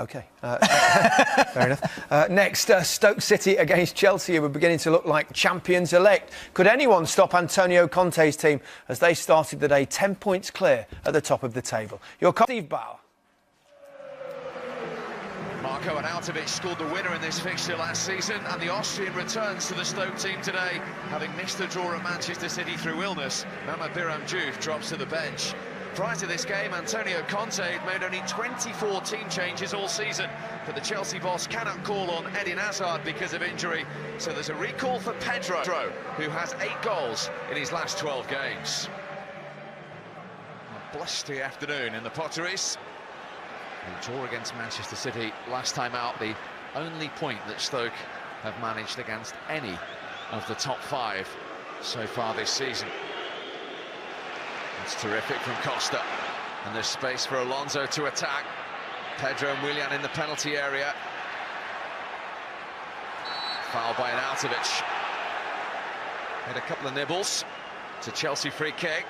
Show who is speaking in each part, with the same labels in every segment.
Speaker 1: OK, fair enough. Next, Stoke City against Chelsea, who are beginning to look like champions-elect. Could anyone stop Antonio Conte's team as they started the day 10 points clear at the top of the table? Your Steve Bauer.
Speaker 2: Marko Arnautovic scored the winner in this fixture last season, and the Austrian returns to the Stoke team today, having missed the draw at Manchester City through illness. Mama Biram Diouf drops to the bench. Prior to this game, Antonio Conte had made only 24 team changes all season, but the Chelsea boss cannot call on Eden Hazard because of injury, so there's a recall for Pedro, who has 8 goals in his last 12 games. A blusty afternoon in the Potteries. The draw against Manchester City last time out, the only point that Stoke have managed against any of the top 5 so far this season. It's terrific from Costa, and there's space for Alonso to attack. Pedro and Willian in the penalty area. Foul by Arnautovic. Had a couple of nibbles. It's a Chelsea free kick.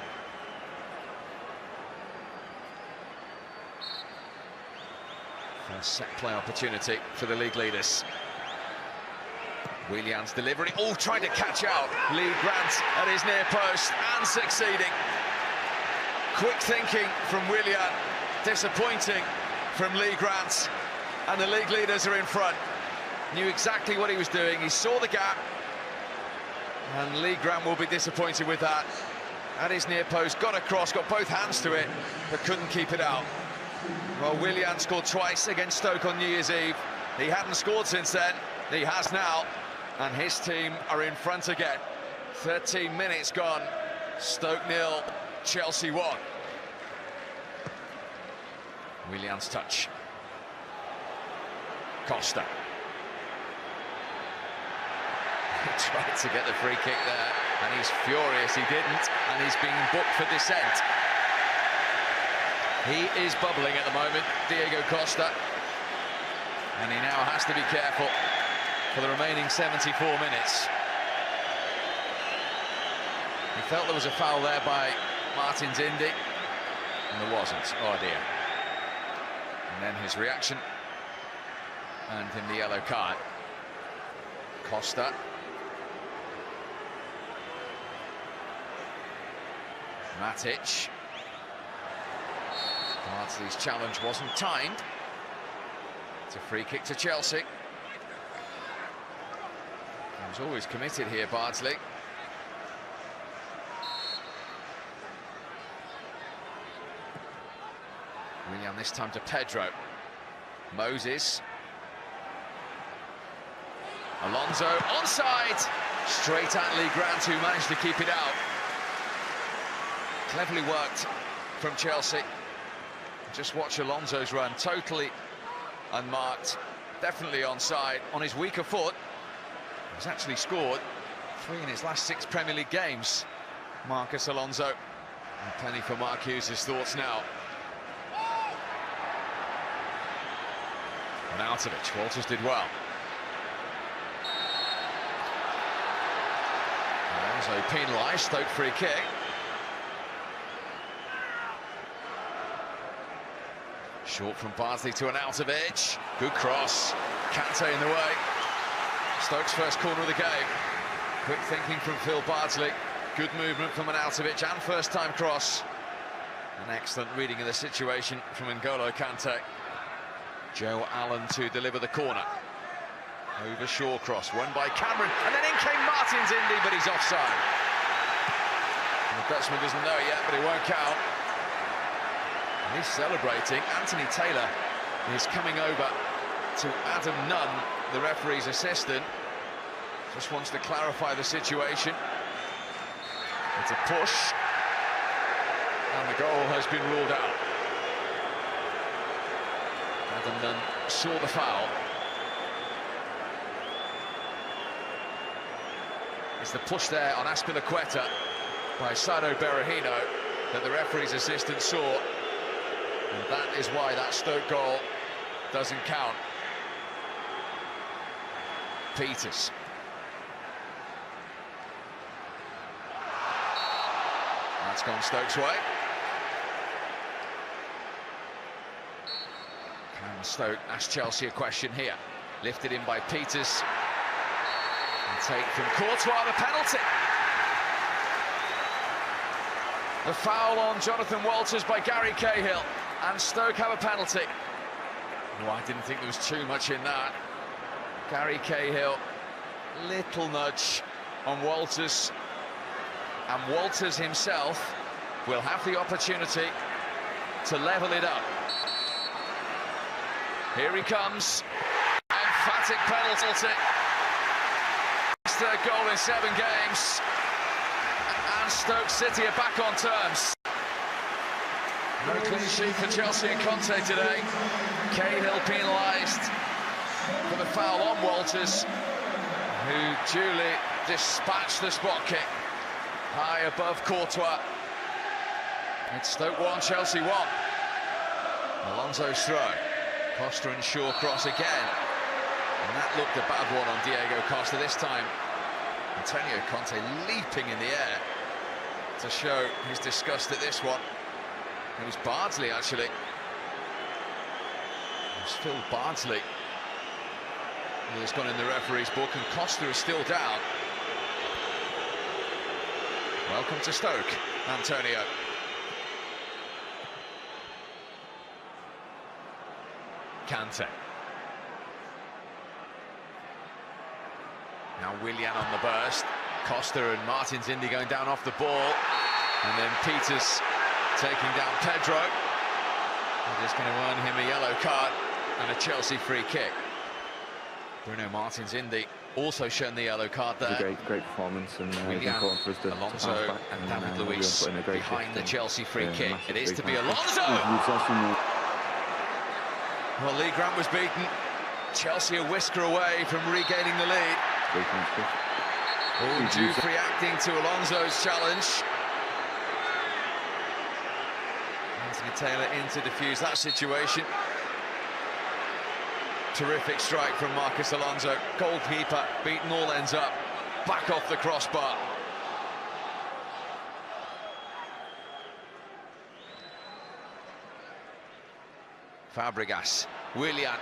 Speaker 2: First set play opportunity for the league leaders. Willian's delivery. Oh, trying to catch out Lee Grant at his near post and succeeding. Quick thinking from Willian, disappointing from Lee Grant, and the league leaders are in front. Knew exactly what he was doing, he saw the gap, and Lee Grant will be disappointed with that. At his near post, got across, got both hands to it, but couldn't keep it out. Well, Willian scored twice against Stoke on New Year's Eve. He hadn't scored since then, he has now, and his team are in front again. 13 minutes gone, Stoke 0. Chelsea 1. Willian's touch. Costa. He tried to get the free kick there, and he's furious he didn't, and he's being booked for dissent. He is bubbling at the moment, Diego Costa, and he now has to be careful for the remaining 74 minutes. He felt there was a foul there by Martins Indy, and there wasn't. Oh dear. And then his reaction earned him the yellow card. Costa. Matic. Bardsley's challenge wasn't timed. It's a free kick to Chelsea. He was always committed here, Bardsley. Willian this time to Pedro. Moses. Alonso onside. Straight at Lee Grant, who managed to keep it out. Cleverly worked from Chelsea. Just watch Alonso's run, totally unmarked. Definitely onside. On his weaker foot. He's actually scored 3 in his last 6 Premier League games. Marcus Alonso. And plenty for Mark Hughes' thoughts now. Arnautovic, Walters did well. Alonso penalised, Stoke free kick. Short from Bardsley to Arnautovic. Good cross. Kante in the way. Stoke's first corner of the game. Quick thinking from Phil Bardsley. Good movement from Arnautovic and first-time cross. An excellent reading of the situation from N'Golo Kante. Joe Allen to deliver the corner. Over Shaw cross, won by Cameron, and then in came Martins Indy, but he's offside. And the Dutchman doesn't know it yet, but it won't count. And he's celebrating. Anthony Taylor is coming over to Adam Nunn, the referee's assistant. Just wants to clarify the situation. It's a push, and the goal has been ruled out. Adam Nunn saw the foul. It's the push there on Azpilicueta by Sado Berahino that the referee's assistant saw, and that is why that Stoke goal doesn't count. Peters. That's gone Stoke's way. And Stoke asked Chelsea a question here. Lifted in by Peters. And take from Courtois, the penalty. The foul on Jonathan Walters by Gary Cahill, and Stoke have a penalty. Oh, I didn't think there was too much in that. Gary Cahill, little nudge on Walters, and Walters himself will have the opportunity to level it up. Here he comes, emphatic penalty. His third goal in 7 games. And Stoke City are back on terms. No clean sheet for Chelsea and Conte today. Cahill penalised for the foul on Walters, who duly dispatched the spot kick high above Courtois. It's Stoke 1, Chelsea 1. Alonso's throw. Costa and Shaw cross again. And that looked a bad one on Diego Costa this time. Antonio Conte leaping in the air to show his disgust at this one. It was Bardsley, actually. It was Phil Bardsley who has gone in the referee's book, and Costa is still down. Welcome to Stoke, Antonio. Kante. Now Willian on the burst. Costa and Martins Indy going down off the ball. And then Peters taking down Pedro. They're just going to earn him a yellow card and a Chelsea free kick. Bruno Martins Indy also shown the yellow card there.
Speaker 3: It was a great performance, and
Speaker 2: Willian,
Speaker 3: important for us to
Speaker 2: Alonso
Speaker 3: back,
Speaker 2: and David Luiz behind the Chelsea free kick. It is to be
Speaker 3: match.
Speaker 2: Alonso! Well, Lee Grant was beaten. Chelsea a whisker away from regaining the lead. Oh, Juve reacting to Alonso's challenge. Anthony Taylor in to defuse that situation. Terrific strike from Marcus Alonso. Goalkeeper beaten all ends up. Back off the crossbar. Fabregas. Willian.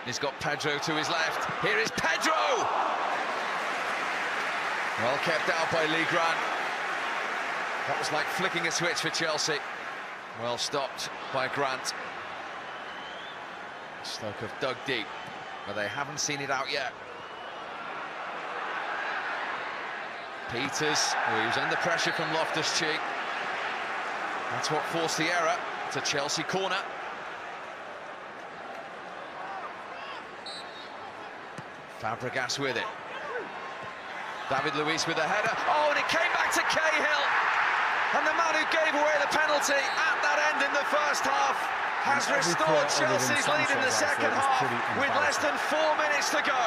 Speaker 2: He's got Pedro to his left. Here is Pedro! Well kept out by Lee Grant. That was like flicking a switch for Chelsea. Well stopped by Grant. Stoke have dug deep, but they haven't seen it out yet. Peters, he was under pressure from Loftus-Cheek. That's what forced the error. It's a Chelsea corner. Fabregas with it. David Luiz with a header. Oh, and it came back to Cahill. And the man who gave away the penalty at that end in the first half has restored Chelsea's lead in the second half with less than 4 minutes to go.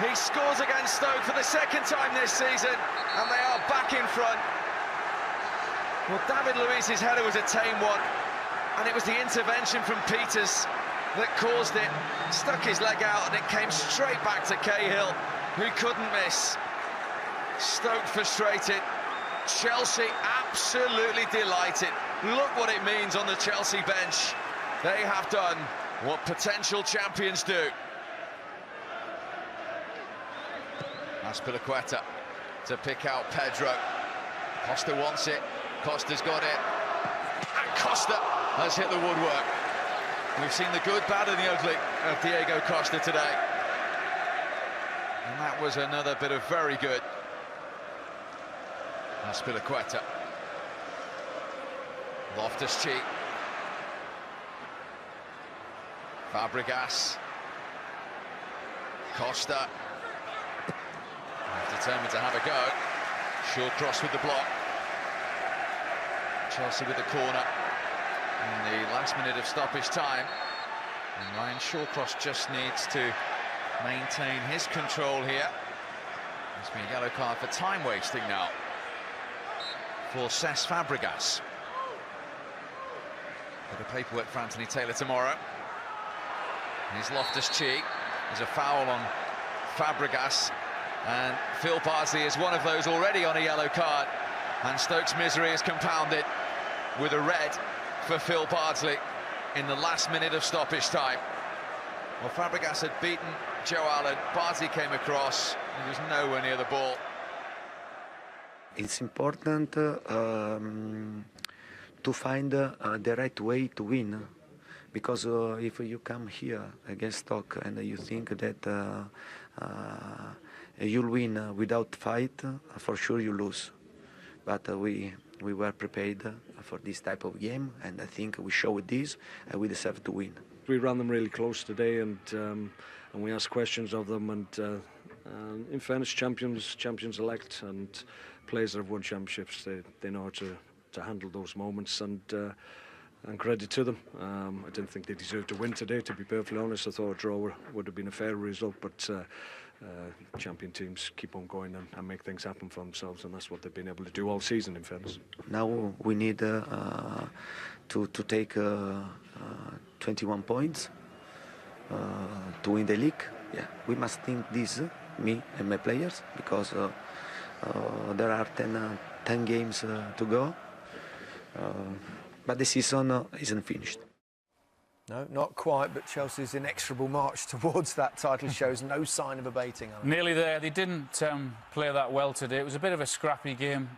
Speaker 2: He scores against Stoke for the second time this season, and they are back in front. Well, David Luiz's header was a tame one, and it was the intervention from Peters that caused it. Stuck his leg out, and it came straight back to Cahill, who couldn't miss. Stoke frustrated. Chelsea absolutely delighted. Look what it means on the Chelsea bench. They have done what potential champions do. Azpilicueta to pick out Pedro. Costa wants it. Costa's got it. And Costa has hit the woodwork. We've seen the good, bad and the ugly of Diego Costa today. And that was another bit of very good. Azpilicueta. Loftus-Cheek. Fabregas. Costa. Determined to have a go. Short cross with the block. Chelsea with the corner in the last minute of stoppage time. And Ryan Shawcross just needs to maintain his control here. There's been a yellow card for time wasting now for Cesc Fabregas. Bit of paperwork for Anthony Taylor tomorrow. Here's Loftus-Cheek. There's a foul on Fabregas, and Phil Bardsley is one of those already on a yellow card, and Stoke's misery is compounded with a red for Phil Bardsley in the last minute of stoppage time. Well, Fabregas had beaten Joe Allen. Bardsley came across. He was nowhere near the ball.
Speaker 3: It's important to find the right way to win, because if you come here against Stoke and you think that you'll win without fight, for sure you lose. But we were prepared for this type of game, and I think we showed this, and we deserve to win.
Speaker 4: We ran them really close today, and we asked questions of them. And in fairness, champions elect, and players that have won championships, they know how to handle those moments. And credit to them. I didn't think they deserved to win today, to be perfectly honest. I thought a draw would have been a fair result, but champion teams keep on going and make things happen for themselves, and that's what they've been able to do all season, in fairness.
Speaker 3: Now we need to take 21 points to win the league. Yeah, we must think this, me and my players, because there are 10 games to go, but the season isn't finished.
Speaker 1: No, not quite, but Chelsea's inexorable march towards that title shows no sign of abating.
Speaker 5: Nearly there. They didn't play that well today. It was a bit of a scrappy game,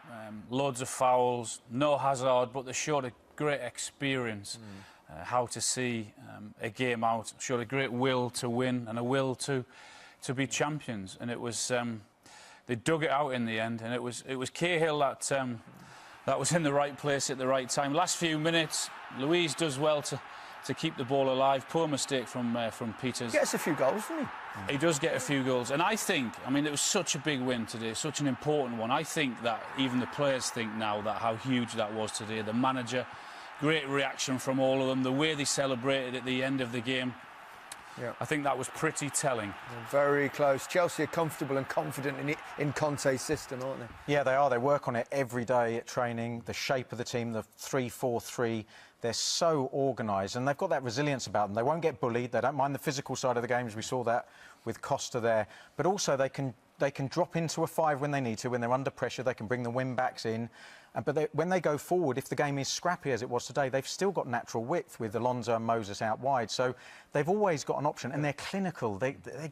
Speaker 5: loads of fouls, no Hazard, but they showed a great experience, how to see a game out, showed a great will to win and a will to be champions. And it was, they dug it out in the end, and it was Cahill that was in the right place at the right time. Last few minutes, Luiz does well to keep the ball alive. Poor mistake from Peters.
Speaker 1: He gets a few goals, doesn't he?
Speaker 5: He does get a few goals. And I think, I mean, it was such a big win today, such an important one. I think that even the players think now that how huge that was today. The manager, great reaction from all of them. The way they celebrated at the end of the game.
Speaker 1: Yeah.
Speaker 5: I think that was pretty telling.
Speaker 1: Very close. Chelsea are comfortable and confident in Conte's system, aren't they?
Speaker 6: Yeah, they are. They work on it every day at training. The shape of the team, the 3-4-3, they're so organised, and they've got that resilience about them. They won't get bullied. They don't mind the physical side of the games. We saw that with Costa there. But also they can drop into a 5 when they need to. When they're under pressure, they can bring the wing-backs in. But when they go forward, if the game is scrappy as it was today, they've still got natural width with Alonso and Moses out wide. So they've always got an option, and they're clinical.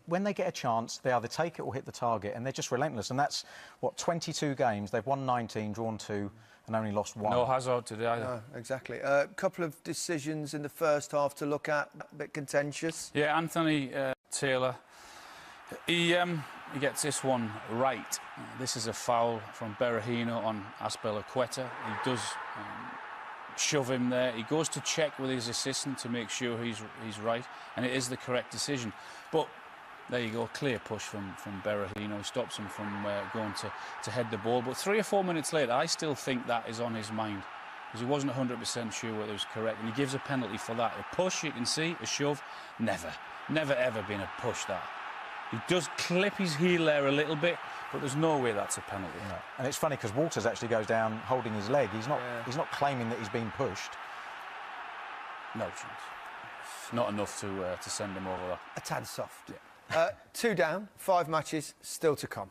Speaker 6: When they get a chance, they either take it or hit the target, and they're just relentless. And that's, what, 22 games. They've won 19, drawn 2, and only lost 1.
Speaker 5: No Hazard today either.
Speaker 1: No, exactly. A couple of decisions in the first half to look at, a bit contentious.
Speaker 5: Yeah, Anthony Taylor, he gets this one right. This is a foul from Berahino on Azpilicueta. He does shove him there. He goes to check with his assistant to make sure he's right, and it is the correct decision. But there you go, clear push from Berahino, stops him from going to head the ball. But 3 or 4 minutes later, I still think that is on his mind, because he wasn't 100% sure whether it was correct, and he gives a penalty for that. A push, you can see, a shove, never ever been a push, that. He does clip his heel there a little bit, but there's no way that's a penalty.
Speaker 6: No. And it's funny because Walters actually goes down holding his leg. He's not claiming that he's been pushed.
Speaker 5: No chance. Not enough to send him over that.
Speaker 1: A tad soft.
Speaker 5: Yeah.
Speaker 1: 2 down, 5 matches still to come.